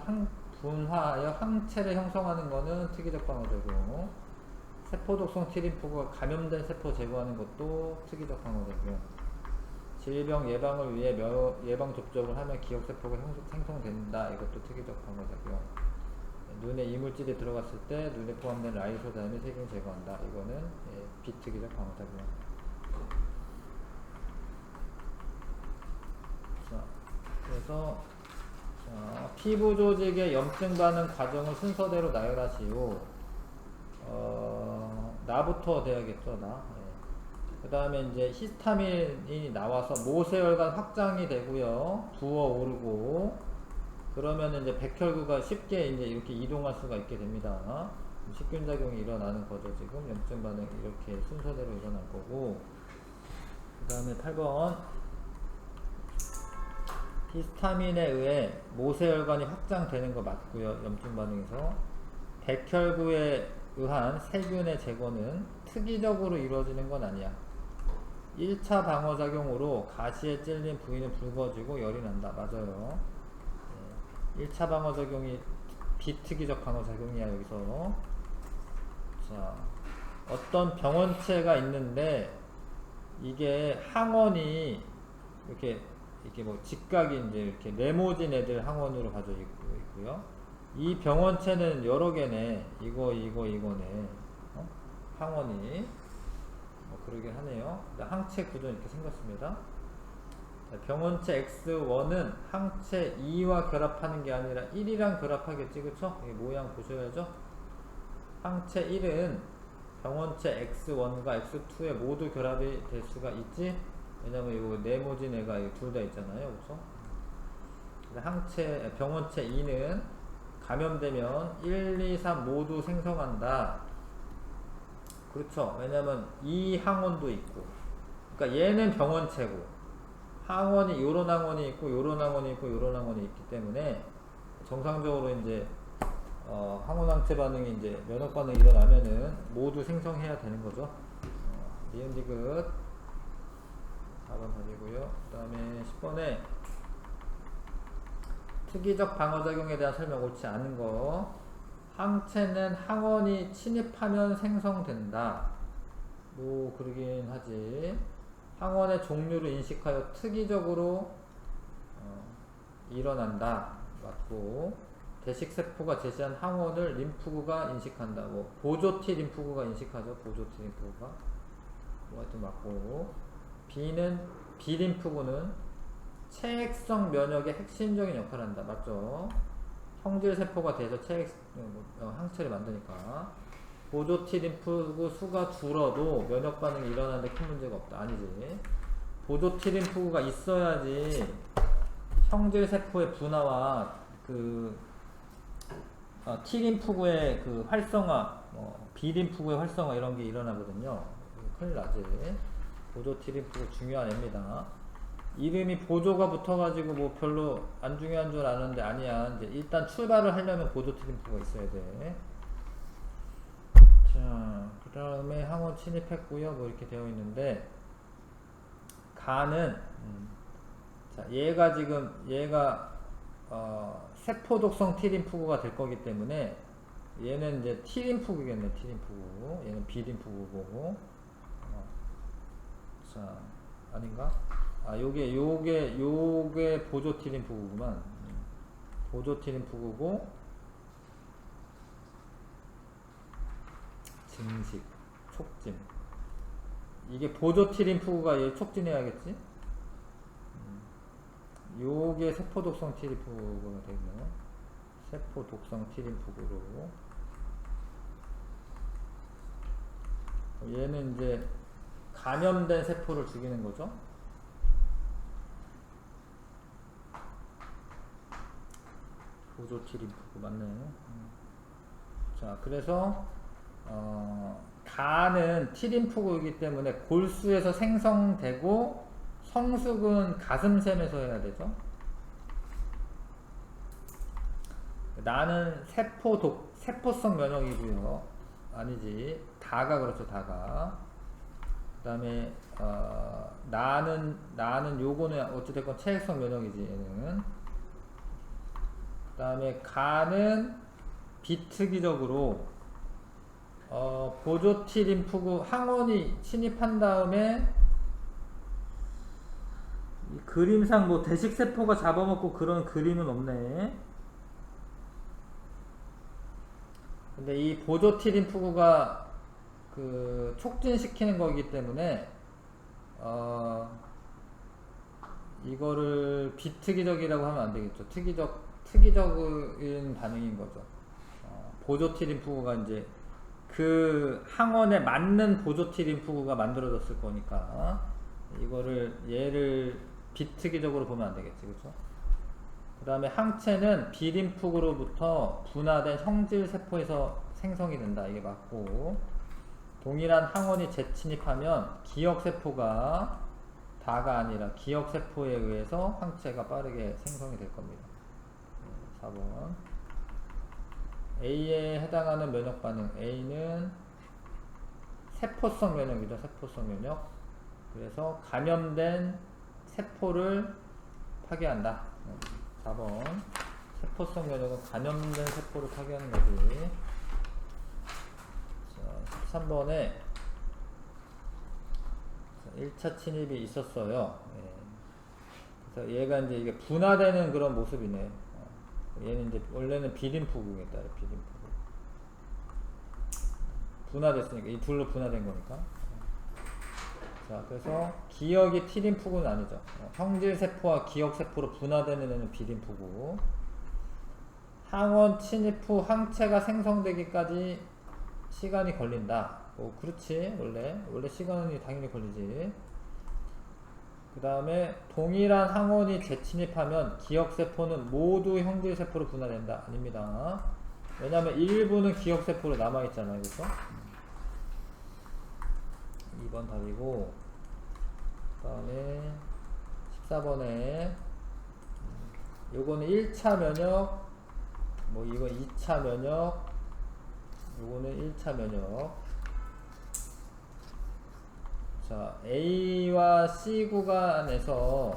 분화하여 항체를 형성하는 거는 특이적 방어작용. 세포독성 T림프가 감염된 세포 제거하는 것도 특이적 방어작용. 질병 예방을 위해 예방접종을 하면 기억세포가 생성된다. 이것도 특이적 방어작용. 눈에 이물질이 들어갔을 때 눈에 포함된 라이소자임이 세균 제거한다. 이거는 비특이적 방어작용. 자, 그래서 피부 조직의 염증 반응 과정을 순서대로 나열하시오. 나부터 돼야겠죠, 나. 그 다음에 이제 히스타민이 나와서 모세혈관 확장이 되고요. 부어오르고, 그러면 이제 백혈구가 쉽게 이제 이렇게 이동할 수가 있게 됩니다. 식균작용이 일어나는 거죠, 지금. 염증 반응이 이렇게 순서대로 일어날 거고. 그 다음에 8번. 히스타민에 의해 모세혈관이 확장되는 거 맞고요. 염증 반응에서. 백혈구에 의한 세균의 제거는 특이적으로 이루어지는 건 아니야. 1차 방어작용으로 가시에 찔린 부위는 붉어지고 열이 난다. 맞아요. 1차 방어작용이 비특이적 방어작용이야 여기서. 자, 어떤 병원체가 있는데 이게 항원이 이렇게 뭐 직각이 이제 이렇게 네모진 애들 항원으로 가져 있고요. 이 병원체는 여러 개네. 이거네. 항원이. 그러긴 하네요. 항체 구조는 이렇게 생겼습니다. 자, 병원체 X1은 항체 2와 결합하는 게 아니라 1이랑 결합하겠지, 그쵸? 이 모양 보셔야죠. 항체 1은 병원체 X1과 X2에 모두 결합이 될 수가 있지? 왜냐면 이 네모진 애가 둘 다 있잖아요, 그쵸? 병원체 2는 감염되면 1, 2, 3 모두 생성한다. 그렇죠. 왜냐면 이 항원도 있고. 그러니까 얘는 병원체고 항원이 요런 항원이 있고 요런 항원이 있고 요런 항원이 있기 때문에 정상적으로 이제 항원항체 반응이 이제 면역 반응이 일어나면은 모두 생성해야 되는 거죠. 니은디귿 4번 답이고요. 그 다음에 10번에 특이적 방어작용에 대한 설명 옳지 않은 거. 항체는 항원이 침입하면 생성된다. 뭐 그러긴 하지. 항원의 종류를 인식하여 특이적으로 일어난다. 맞고, 대식세포가 제시한 항원을 림프구가 인식한다. 뭐 보조 T 림프구가 인식하죠. 보조 T 림프구가. 뭐 하여튼 맞고. B림프구는 체액성 면역의 핵심적인 역할을 한다. 맞죠? 형질세포가 돼서 항체를 만드니까. 보조 T 림프구 수가 줄어도 면역 반응이 일어나는데 큰 문제가 없다. 아니지. 보조 T 림프구가 있어야지 형질세포의 분화와 T 림프구의 그 활성화, B 림프구의 활성화 이런 게 일어나거든요. 큰일 나지. 보조 T 림프구 중요한 애입니다. 이름이 보조가 붙어가지고 뭐 별로 안 중요한 줄 아는데 아니야. 이제 일단 출발을 하려면 보조 T 림프가 있어야 돼. 자, 그 다음에 항원 침입했고요. 뭐 이렇게 되어 있는데, 간은 자, 얘가 세포 독성 T 림프구가 될 거기 때문에 얘는 이제 T 림프구겠네. T 림프구. 얘는 B 림프구고. 자, 아닌가? 요게 보조 T 림프구구만. 보조 T 림프구고, 증식, 촉진. 이게 보조 T 림프구가 얘 촉진해야겠지? 요게 세포 독성 T 림프구가 되겠네요. 세포 독성 T 림프구로. 얘는 이제 감염된 세포를 죽이는 거죠. 보조 T 림프구 맞네요. 자, 그래서 가는 T림프구이기 때문에 골수에서 생성되고 성숙은 가슴샘에서 해야 되죠. 나는 세포성 면역이고요. 아니지. 다가 그렇죠. 다가. 그 다음에 나는 요거는 어찌됐건 체액성 면역이지. 얘는. 그 다음에 가는 비특이적으로 보조 T림프구 항원이 침입한 다음에 이 그림상 뭐 대식세포가 잡아먹고 그런 그림은 없네. 근데 이 보조 T림프구가 그 촉진시키는 거기 때문에 이거를 비특이적이라고 하면 안 되겠죠. 특이적인 반응인 거죠. 보조 T림프구가 이제 그 항원에 맞는 보조 T림프구가 만들어졌을 거니까 얘를 비특이적으로 보면 안 되겠지. 그렇죠? 그 다음에 항체는 B림프구로부터 분화된 형질세포에서 생성이 된다. 이게 맞고, 동일한 항원이 재침입하면 기억세포가 다가 아니라 기억세포에 의해서 항체가 빠르게 생성이 될 겁니다. 4번 A에 해당하는 면역 반응. A는 세포성 면역이죠. 세포성 면역. 그래서 감염된 세포를 파괴한다. 4번 세포성 면역은 감염된 세포를 파괴하는 거지. 자, 13번에 1차 침입이 있었어요. 그래서 얘가 이제 이게 분화되는 그런 모습이네. 얘는 이제 원래는 B림프구겠다. B림프구. 분화됐으니까 이 둘로 분화된 거니까. 자, 그래서 기억이 T림프구는 아니죠. 형질세포와 기억세포로 분화되는 애는 B림프구. 항원 침입 후 항체가 생성되기까지 시간이 걸린다. 그렇지. 원래 시간이 당연히 걸리지. 그 다음에 동일한 항원이 재침입하면 기억세포는 모두 형질세포로 분화된다. 아닙니다. 왜냐하면 일부는 기억세포로 남아있잖아요. 그렇죠? 2번 답이고, 그 다음에 14번에 요거는 1차 면역, 뭐 이거 2차 면역, 요거는 1차 면역. 자, A와 C 구간에서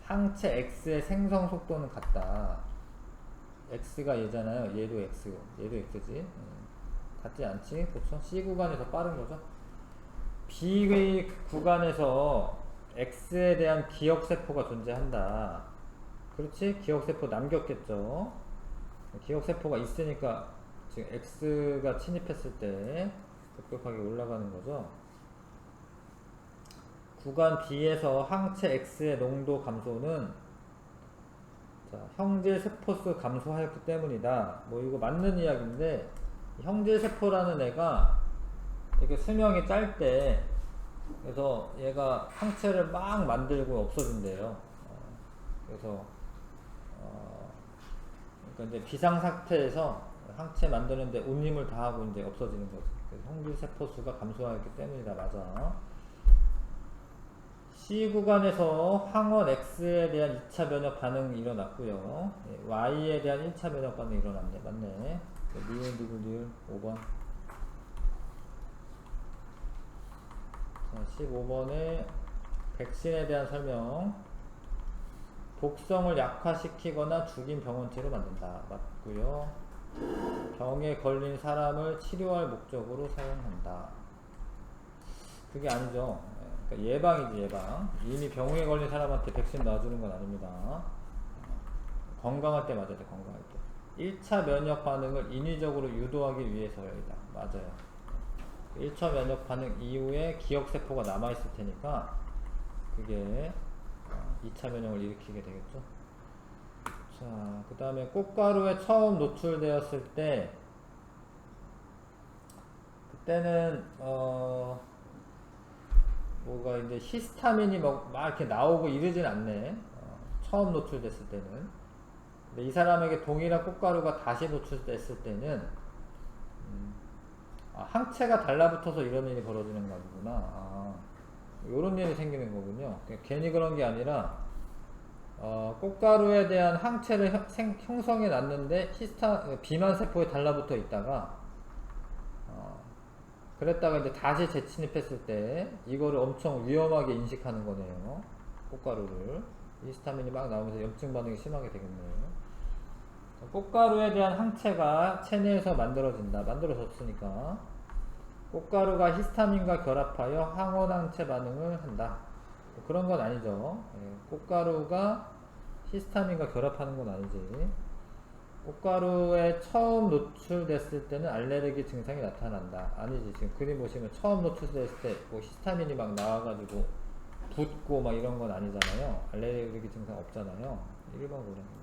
항체 X의 생성 속도는 같다. X가 얘잖아요. 얘도 X지. 같지 않지? 그렇죠? C 구간에서 빠른 거죠. B 구간에서 X에 대한 기억세포가 존재한다. 그렇지? 기억세포 남겼겠죠. 기억세포가 있으니까 지금 X가 침입했을 때 급격하게 올라가는 거죠. 구간 B에서 항체 X의 농도 감소는 형질 세포수 감소하였기 때문이다. 뭐 이거 맞는 이야기인데, 형질 세포라는 애가 이렇게 수명이 짧대. 그래서 얘가 항체를 막 만들고 없어진대요. 그래서 그러니까 이제 비상 상태에서 항체 만드는데 온 힘을 다하고 이제 없어지는 거지. 그래서 형질 세포 수가 감소하였기 때문이다. 맞아. C 구간에서 항원 X에 대한 2차 면역 반응이 일어났고요. Y에 대한 1차 면역 반응이 일어났네. 맞네. 니을 5번. 자, 15번에 백신에 대한 설명. 독성을 약화시키거나 죽인 병원체로 만든다. 맞고요. 병에 걸린 사람을 치료할 목적으로 사용한다. 그게 아니죠. 그러니까 예방이지, 예방. 이미 병에 걸린 사람한테 백신 놔주는 건 아닙니다. 건강할 때 맞아야 돼, 건강할 때. 1차 면역 반응을 인위적으로 유도하기 위해서이다. 맞아요. 1차 면역 반응 이후에 기억세포가 남아있을 테니까 그게 2차 면역을 일으키게 되겠죠. 자, 그 다음에 꽃가루에 처음 노출되었을 때 그때는 뭐가 이제 히스타민이 막 이렇게 나오고 이러진 않네. 처음 노출됐을 때는. 근데 이 사람에게 동일한 꽃가루가 다시 노출됐을 때는 항체가 달라붙어서 이런 일이 벌어지는 거구나. 요런 일이 생기는 거군요. 괜히 그런 게 아니라 꽃가루에 대한 항체를 형성해 놨는데 비만 세포에 달라붙어 있다가 그랬다가 이제 다시 재침입했을 때 이거를 엄청 위험하게 인식하는 거네요. 꽃가루를 히스타민이 막 나오면서 염증 반응이 심하게 되겠네요. 꽃가루에 대한 항체가 체내에서 만들어졌으니까 꽃가루가 히스타민과 결합하여 항원항체 반응을 한다. 그런 건 아니죠. 꽃가루가 히스타민과 결합하는 건 아니지. 꽃가루에 처음 노출됐을 때는 알레르기 증상이 나타난다. 아니지. 지금 그림 보시면 처음 노출됐을 때 뭐 히스타민이 막 나와가지고 붓고 막 이런 건 아니잖아요. 알레르기 증상 없잖아요. 1번 고르는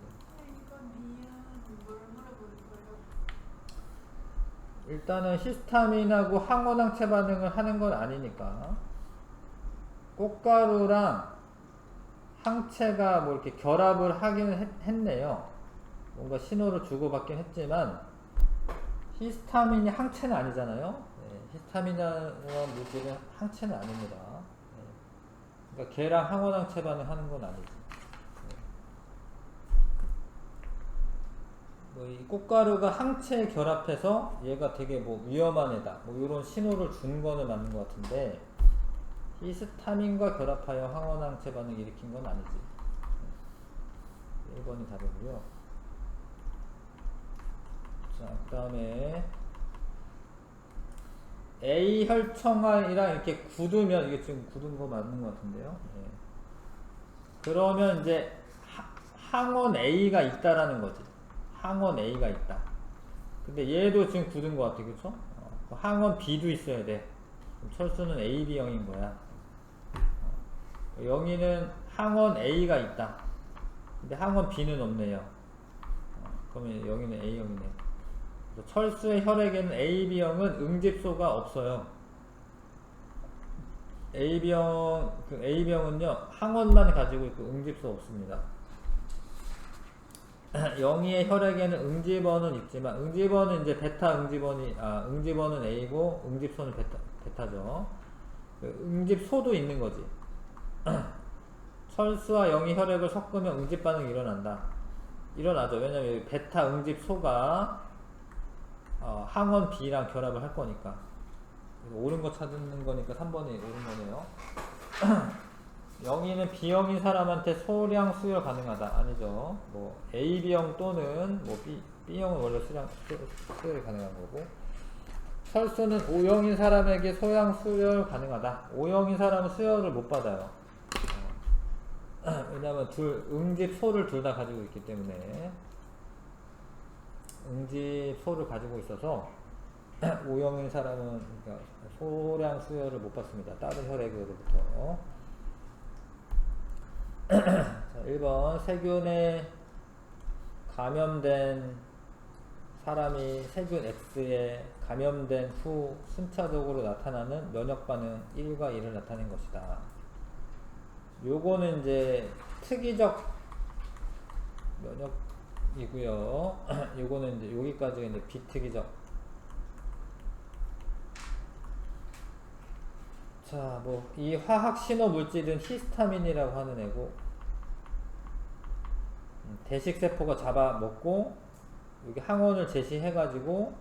이건 B는 뭘 물어보는 거예요? 일단은 히스타민하고 항원항체 반응을 하는 건 아니니까 꽃가루랑 항체가 뭐 이렇게 결합을 하긴 했네요. 뭔가 신호를 주고받긴 했지만 히스타민이 항체는 아니잖아요. 히스타민이라는 물질은 항체는 아닙니다. 그러니까 걔랑 항원항체 반응하는 건 아니지. 이 꽃가루가 항체에 결합해서 얘가 되게 뭐 위험한 애다 뭐 이런 신호를 준 거는 맞는 것 같은데 히스타민과 결합하여 항원항체 반응을 일으킨 건 아니지. 1번이 답이고요. 자, 그 다음에 A 혈청이랑 이렇게 굳으면 이게 지금 굳은 거 맞는 것 같은데요. 그러면 이제 항원 A가 있다라는 거지. 항원 A가 있다. 근데 얘도 지금 굳은 것 같아, 그쵸? 항원 B도 있어야 돼. 그럼 철수는 AB형인 거야. 영희는 항원 A가 있다. 근데 항원 B는 없네요. 그러면 영희는 A형이네. 철수의 혈액에는 AB형은 응집소가 없어요. AB형은요, 항원만 가지고 있고 응집소 없습니다. 영희의 혈액에는 응집원은 있지만, 응집원은 이제 베타 응집원은 A고, 응집소는 베타죠. 응집소도 있는 거지. 철수와 영희 혈액을 섞으면 응집 반응이 일어나죠. 왜냐면 베타 응집소가 항원 B랑 결합을 할 거니까. 옳은 거 찾는 거니까 3번이 옳은 거네요. 영희는 B형인 사람한테 소량 수혈 가능하다. 아니죠. 뭐 AB형 또는 뭐 B형은 원래 수혈이 가능한 거고. 철수는 O형인 사람에게 소량 수혈 가능하다. O형인 사람은 수혈을 못 받아요. 왜냐면 응집소를 둘 다 가지고 있기 때문에. 응집소를 가지고 있어서 O형인 사람은 그러니까 소량 수혈을 못 받습니다. 다른 혈액으로부터. 자, 1번 세균에 감염된 사람이 세균 X에 감염된 후 순차적으로 나타나는 면역반응 1과 2를 나타낸 것이다. 요거는 이제 특이적 면역이고요. 요거는 이제 여기까지가 이제 비특이적. 자, 뭐 이 화학 신호 물질은 히스타민이라고 하는 애고, 대식세포가 잡아먹고 여기 항원을 제시해가지고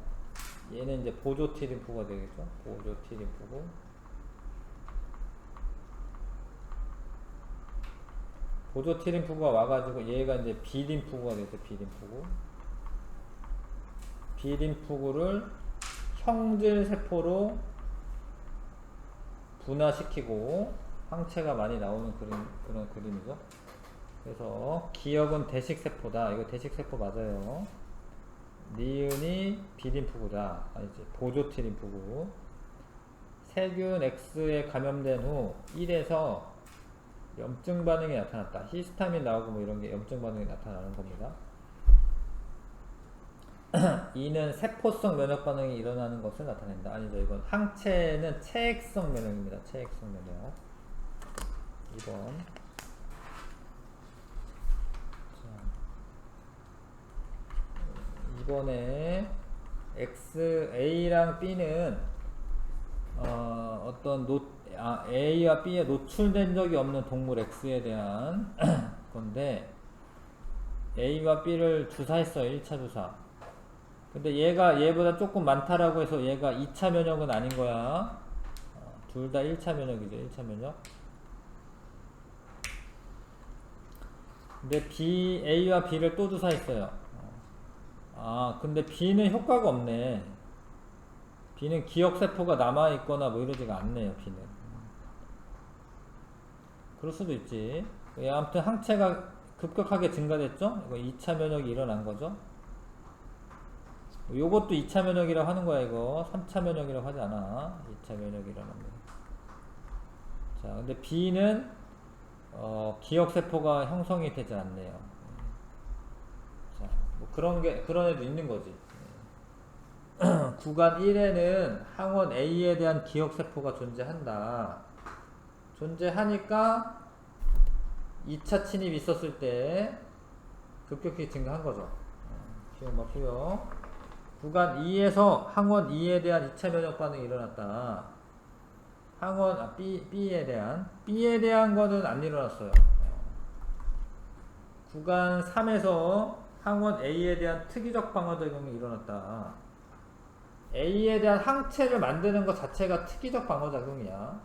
얘는 이제 보조티림프가 되겠죠. 보조티림프고. 보조티림프가 와가지고 얘가 이제 B림프구가 되죠. B림프구를 형질세포로 분화시키고 항체가 많이 나오는 그런 그림이죠. 그래서 기억은 대식세포다. 이거 대식세포 맞아요. 니은이 B림프구다. 아니지. 보조티림프구. 세균 X에 감염된 후 1에서 염증 반응이 나타났다. 히스타민 나오고 뭐 이런 게 염증 반응이 나타나는 겁니다. 2는 세포성 면역 반응이 일어나는 것을 나타낸다. 아니죠. 이건 항체는 체액성 면역입니다. 체액성 면역. 2번. 자, 이번에 A랑 B는 A와 B에 노출된 적이 없는 동물 X에 대한 건데 A와 B를 주사했어요. 1차 주사. 근데 얘가 얘보다 조금 많다라고 해서 얘가 2차 면역은 아닌 거야. 둘 다 1차 면역이죠. 1차 면역. 근데 A와 B를 또 주사했어요. 근데 B는 효과가 없네. B는 기억세포가 남아있거나 뭐 이러지가 않네요. B는. 그럴 수도 있지. 아무튼 항체가 급격하게 증가됐죠? 이거 2차 면역이 일어난 거죠? 요것도 2차 면역이라고 하는 거야, 이거. 3차 면역이라고 하지 않아. 2차 면역이 일어난 거. 자, 근데 B는, 기억세포가 형성이 되지 않네요. 자, 뭐 그런 애도 있는 거지. 구간 1에는 항원 A에 대한 기억세포가 존재한다. 존재하니까 2차 침입 있었을 때 급격히 증가한 거죠. 기억 맞고요. 구간 2에서 항원 E에 대한 2차 면역 반응이 일어났다. 항원 B에 대한 거는 안 일어났어요. 구간 3에서 항원 A에 대한 특이적 방어작용이 일어났다. A에 대한 항체를 만드는 것 자체가 특이적 방어작용이야.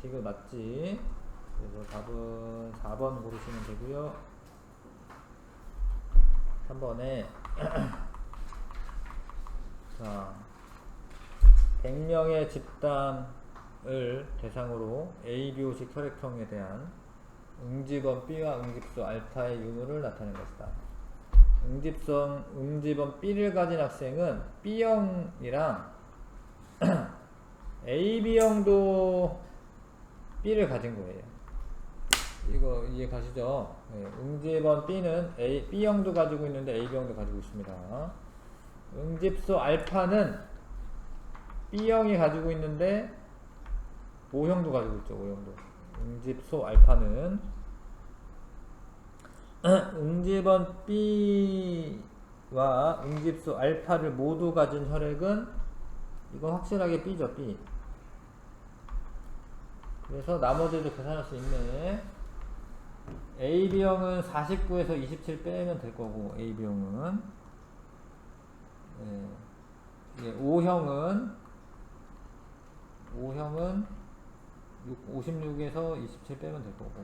이거 맞지? 그래서 답은 4번 고르시면 되고요. 3번에 자, 100명의 집단을 대상으로 ABO식 혈액형에 대한 응집원 B와 응집소 알파의 유무를 나타낸 것이다. 응집원 B를 가진 학생은 B형이랑 AB형도 B를 가진 거예요. 이거 이해 가시죠? 네, 응집원 B는 B형도 가지고 있는데 AB형도 가지고 있습니다. 응집소 알파는 B형이 가지고 있는데 O형도 가지고 있죠. O형도. 응집소 알파는 응집원 B와 응집소 알파를 모두 가진 혈액은 이건 확실하게 B죠. B. 그래서 나머지도 계산할 수 있네. AB형은 49에서 27 빼면 될 거고, AB형은. 네. O형은 56에서 27 빼면 될 거고.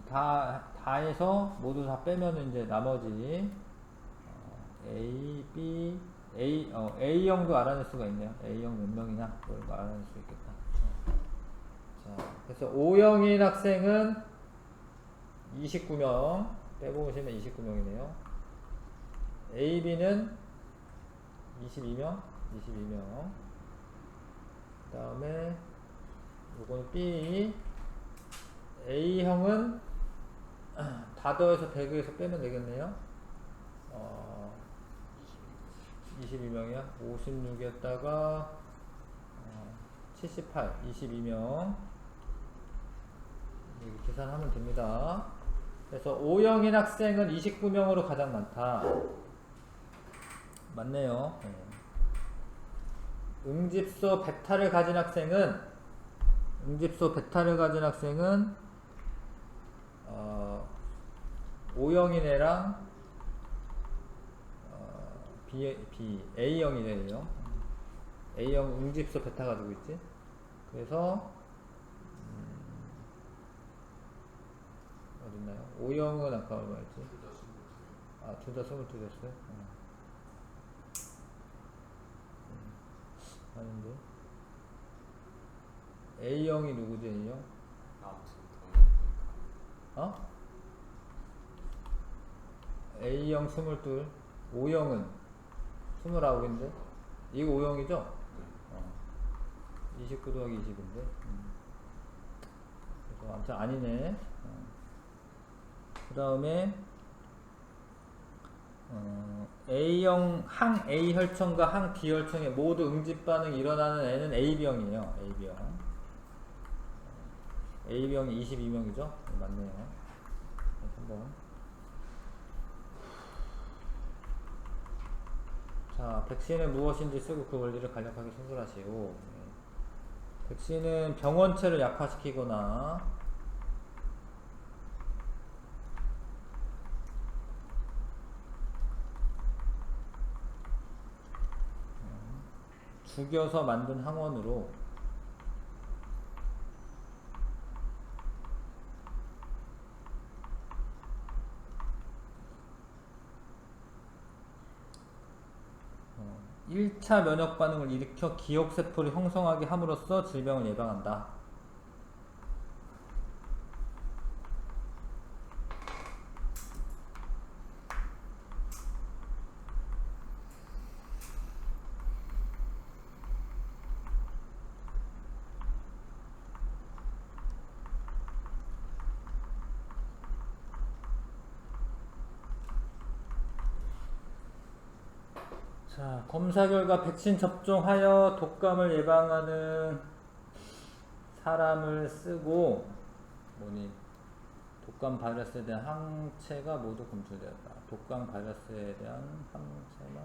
다 해서 모두 다 빼면 이제 나머지, A형도 알아낼 수가 있네요. A형 몇 명이냐? 그걸 알아낼 수 있겠다. 자, 그래서 O형인 학생은 29명, 빼보시면 29명이네요. AB는 22명. 그 다음에, 요거는 B. A형은 다 더해서 100에서 빼면 되겠네요. 22명이야. 56에다가 78, 22명. 이렇게 계산하면 됩니다. 그래서 O형인 학생은 29명으로 가장 많다. 맞네요. 네. 응집소 베타를 가진 학생은 O형인 애랑 A형인 애예요. A형 응집소 베타 가지고 있지. 그래서 어딨나요? O형은 아까 얼마였지? 둘 다 22였어요? 아닌데. A형이 누구지? A형? A형 22, O형은 29인데? 이거 O형이죠? 29 더하기 20인데? 그래서 아무튼 아니네. 그 다음에 A형, 항 A 혈청과 항 B 혈청에 모두 응집 반응이 일어나는 애는 AB형이에요. AB형이 22명이죠? 맞네요. 한번 자, 백신은 무엇인지 쓰고 그 원리를 간략하게 소설하시오. 예. 백신은 병원체를 약화시키거나 죽여서 만든 항원으로 어, 1차 면역 반응을 일으켜 기억세포를 형성하게 함으로써 질병을 예방한다. 자, 검사 결과 백신 접종하여 독감을 예방하는 사람을 쓰고 독감 바이러스에 대한 항체가 모두 검출되었다. 독감 바이러스에 대한 항체가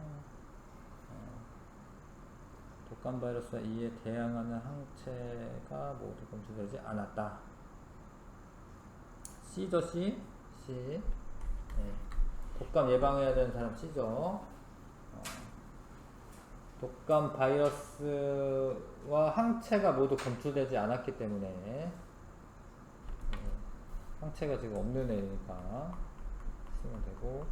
독감 바이러스와 이에 대항하는 항체가 모두 검출되지 않았다. C죠, C? C. 네. 독감 예방해야 되는 사람 C죠. 독감 바이러스와 항체가 모두 검출되지 않았기 때문에 항체가 지금 없는 애니까 쓰면 되고,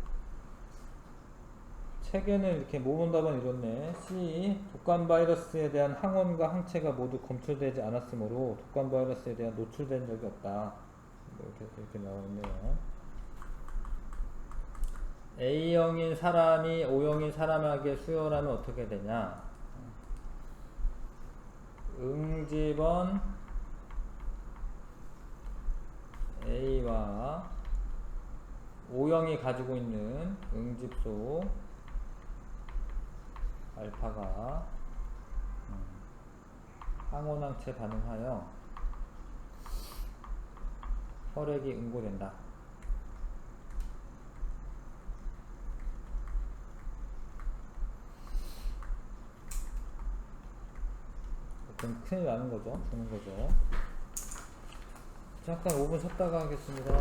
책에는 이렇게 모범답은 이렇네. C. 독감 바이러스에 대한 항원과 항체가 모두 검출되지 않았으므로 독감 바이러스에 대한 노출된 적이 없다. 이렇게 나와있네요. A형인 사람이 O형인 사람에게 수혈하면 어떻게 되냐? 응집원 A와 O형이 가지고 있는 응집소 알파가 항원항체 반응하여 혈액이 응고된다. 그럼 큰일 나는 거죠. 주는 거죠. 잠깐 5분 쉬었다가 하겠습니다.